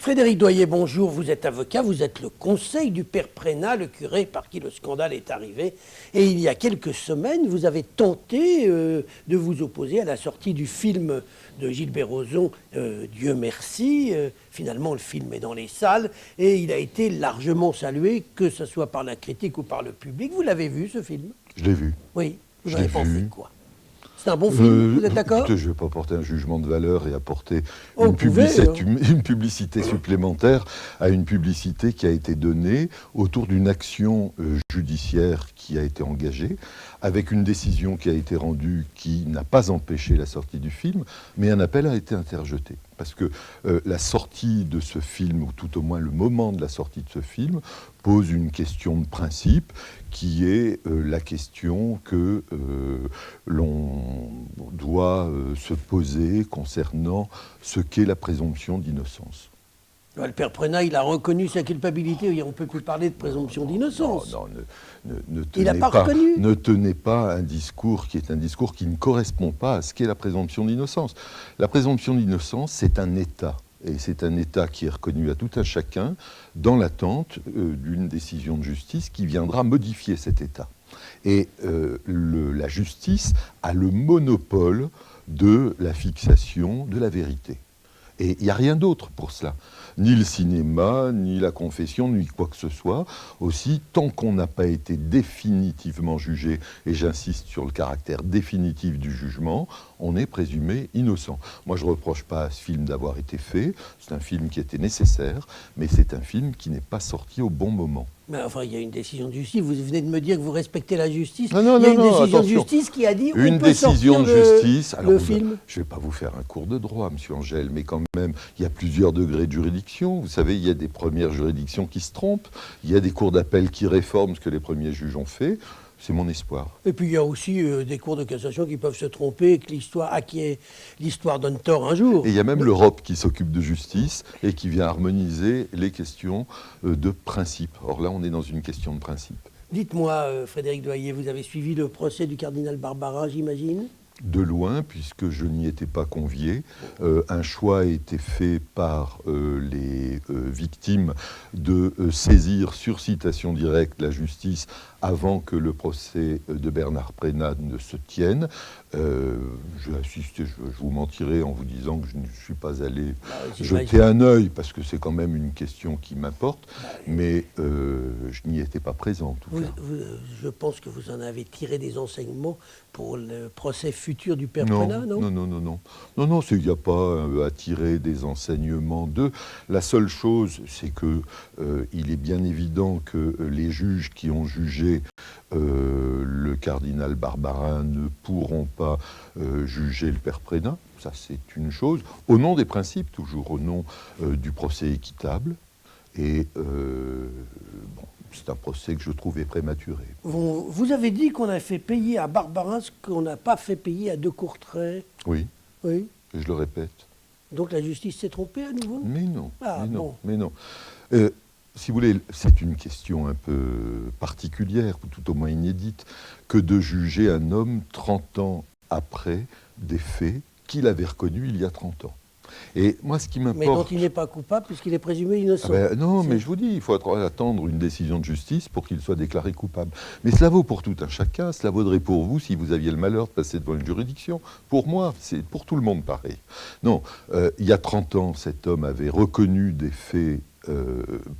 Frédéric Doyer, bonjour. Vous êtes avocat, vous êtes le conseil du père Prénat, le curé par qui le scandale est arrivé. Et il y a quelques semaines, vous avez tenté de vous opposer à la sortie du film de Gilbert Rozon, Dieu merci. Finalement, le film est dans les salles et il a été largement salué, que ce soit par la critique ou par le public. Vous l'avez vu, ce film? Je l'ai vu. Oui. Vous Je avez l'ai pensé vu. quoi? C'est un bon film, vous êtes d'accord? Écoutez, je ne vais pas porter un jugement de valeur et apporter Oh, une publicité supplémentaire à une publicité qui a été donnée autour d'une action judiciaire qui a été engagée, avec une décision qui a été rendue qui n'a pas empêché la sortie du film, mais un appel a été interjeté. Parce que la sortie de ce film, ou tout au moins le moment de la sortie de ce film, pose une question de principe qui est la question que l'on doit se poser concernant ce qu'est la présomption d'innocence. Le père Prénat, il a reconnu sa culpabilité. On ne peut plus parler de présomption d'innocence. Non, il n'a pas reconnu. Ne tenez pas un discours qui est un discours qui ne correspond pas à ce qu'est la présomption d'innocence. La présomption d'innocence, c'est un état. Et c'est un état qui est reconnu à tout un chacun dans l'attente d'une décision de justice qui viendra modifier cet état. Et la justice a le monopole de la fixation de la vérité. Et il n'y a rien d'autre pour cela. Ni le cinéma, ni la confession, ni quoi que ce soit. Aussi, tant qu'on n'a pas été définitivement jugé, et j'insiste sur le caractère définitif du jugement, on est présumé innocent. Moi, je ne reproche pas à ce film d'avoir été fait. C'est un film qui était nécessaire, mais c'est un film qui n'est pas sorti au bon moment. Mais enfin, il y a une décision de justice. Vous venez de me dire que vous respectez la justice. Non, il y a une décision attention. de justice qui a dit une on peut décision de sortir justice. le film. Je ne vais pas vous faire un cours de droit, monsieur Angèle, mais quand même, il y a plusieurs degrés de juridiction. Vous savez, il y a des premières juridictions qui se trompent. Il y a des cours d'appel qui réforment ce que les premiers juges ont fait. C'est mon espoir. Et puis il y a aussi des cours de cassation qui peuvent se tromper et que l'histoire donne tort un jour. Et il y a même l'Europe qui s'occupe de justice et qui vient harmoniser les questions de principe. Or là, on est dans une question de principe. Dites-moi, Frédéric Doyer, vous avez suivi le procès du cardinal Barbarin, j'imagine? De loin, puisque je n'y étais pas convié. Un choix a été fait par les victimes de saisir sur citation directe la justice avant que le procès de Bernard Prénat ne se tienne. J'ai assisté, je vous mentirai en vous disant que je ne suis pas allé jeter un œil, parce que c'est quand même une question qui m'importe, mais je n'y étais pas présent en tout cas. Je pense que vous en avez tiré des enseignements pour le procès futur du père Prénat, non? Non, il n'y a pas à tirer des enseignements d'eux. La seule chose, c'est que il est bien évident que les juges qui ont jugé le cardinal Barbarin ne pourront pas juger le père Prénat. Ça, c'est une chose. Au nom des principes, toujours, au nom du procès équitable. Et c'est un procès que je trouvais prématuré. Vous avez dit qu'on a fait payer à Barbarin ce qu'on n'a pas fait payer à De Courtrai. Oui. Oui. Et je le répète. Donc la justice s'est trompée à nouveau? Mais non. Mais non. Si vous voulez, c'est une question un peu particulière, ou tout au moins inédite, que de juger un homme 30 ans après des faits qu'il avait reconnus il y a 30 ans. Et moi, ce qui m'importe... Mais dont il n'est pas coupable puisqu'il est présumé innocent. Non, mais je vous dis, il faut attendre une décision de justice pour qu'il soit déclaré coupable. Mais cela vaut pour tout un chacun, cela vaudrait pour vous si vous aviez le malheur de passer devant une juridiction. Pour moi, c'est pour tout le monde pareil. Non, il y a 30 ans, cet homme avait reconnu des faits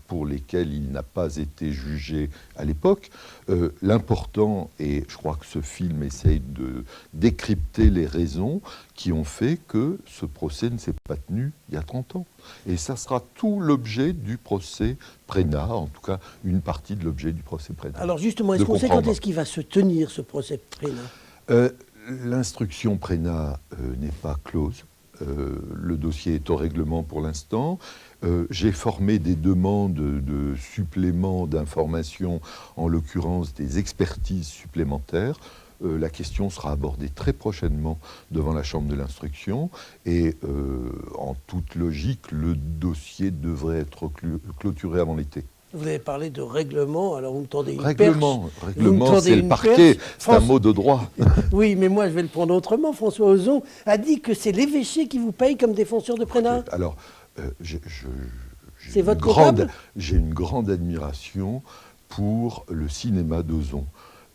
pour lesquels il n'a pas été jugé à l'époque. L'important, et je crois que ce film essaye de décrypter les raisons qui ont fait que ce procès ne s'est pas tenu il y a 30 ans. Et ça sera tout l'objet du procès Prénat, en tout cas une partie de l'objet du procès Prénat. Alors justement, est-ce qu'on sait quand est-ce qu'il va se tenir ce procès Prénat? L'instruction Prénat n'est pas close. Le dossier est au règlement pour l'instant. J'ai formé des demandes de suppléments d'informations, en l'occurrence des expertises supplémentaires. La question sera abordée très prochainement devant la Chambre de l'instruction et en toute logique, le dossier devrait être clôturé avant l'été. Vous avez parlé de règlement, alors vous me tendez une Règlement, c'est le perche. parquet, c'est un mot de droit. Oui, mais moi je vais le prendre autrement. François Ozon a dit que c'est l'évêché qui vous paye comme défenseur de Prénat. Alors, C'est votre comptable ? J'ai une grande admiration pour le cinéma d'Ozon.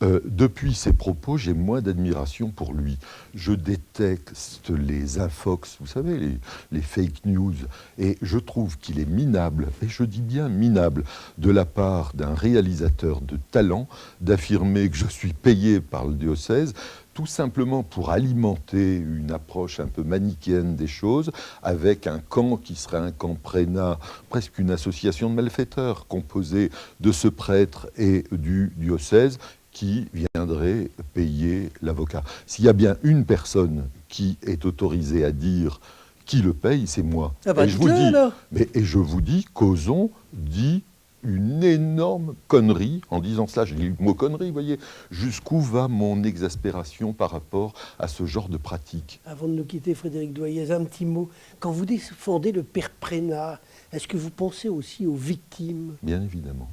Depuis ses propos, j'ai moins d'admiration pour lui. Je déteste les infox, vous savez, les fake news, et je trouve qu'il est minable, et je dis bien minable, de la part d'un réalisateur de talent d'affirmer que je suis payé par le diocèse, tout simplement pour alimenter une approche un peu manichéenne des choses, avec un camp qui serait un camp prénat, presque une association de malfaiteurs, composée de ce prêtre et du diocèse, qui viendrait payer l'avocat. S'il y a bien une personne qui est autorisée à dire qui le paye, c'est moi. Ah bah, et je vous dis qu'Ozon dit une énorme connerie en disant cela. Je dis le mot connerie, vous voyez. Jusqu'où va mon exaspération par rapport à ce genre de pratique? Avant de nous quitter, Frédéric Doyen, un petit mot. Quand vous défendez le père Prénat, est-ce que vous pensez aussi aux victimes? Bien évidemment.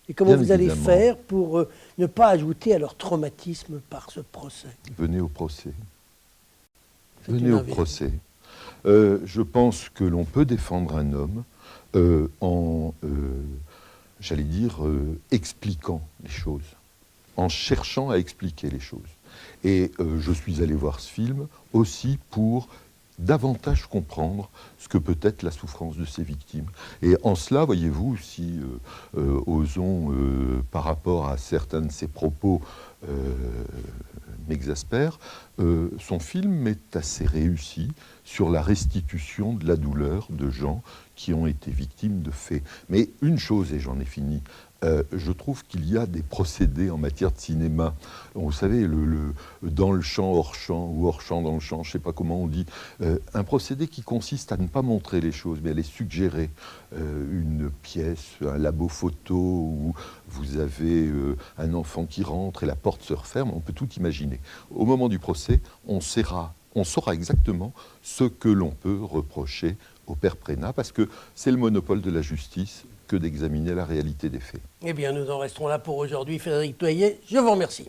Et comment Bien vous allez évidemment. faire pour ne pas ajouter à leur traumatisme par ce procès? Venez au procès. C'est Venez une au invite. procès. Je pense que l'on peut défendre un homme en, j'allais dire, expliquant les choses, en cherchant à expliquer les choses. Et je suis allé voir ce film aussi pour davantage comprendre ce que peut être la souffrance de ces victimes. Et en cela, voyez-vous, si Ozon, par rapport à certains de ses propos, m'exaspère, son film est assez réussi sur la restitution de la douleur de gens qui ont été victimes de faits. Mais une chose, et j'en ai fini, je trouve qu'il y a des procédés en matière de cinéma. Vous savez, dans le champ, hors champ, ou hors champ, dans le champ, je ne sais pas comment on dit, un procédé qui consiste à ne pas montrer les choses, mais à les suggérer. Une pièce, un labo photo, où vous avez un enfant qui rentre et la porte se referme, on peut tout imaginer. Au moment du procès, on saura exactement ce que l'on peut reprocher au père Prénat, parce que c'est le monopole de la justice que d'examiner la réalité des faits. Eh bien, nous en resterons là pour aujourd'hui. Frédéric Doyen, je vous remercie.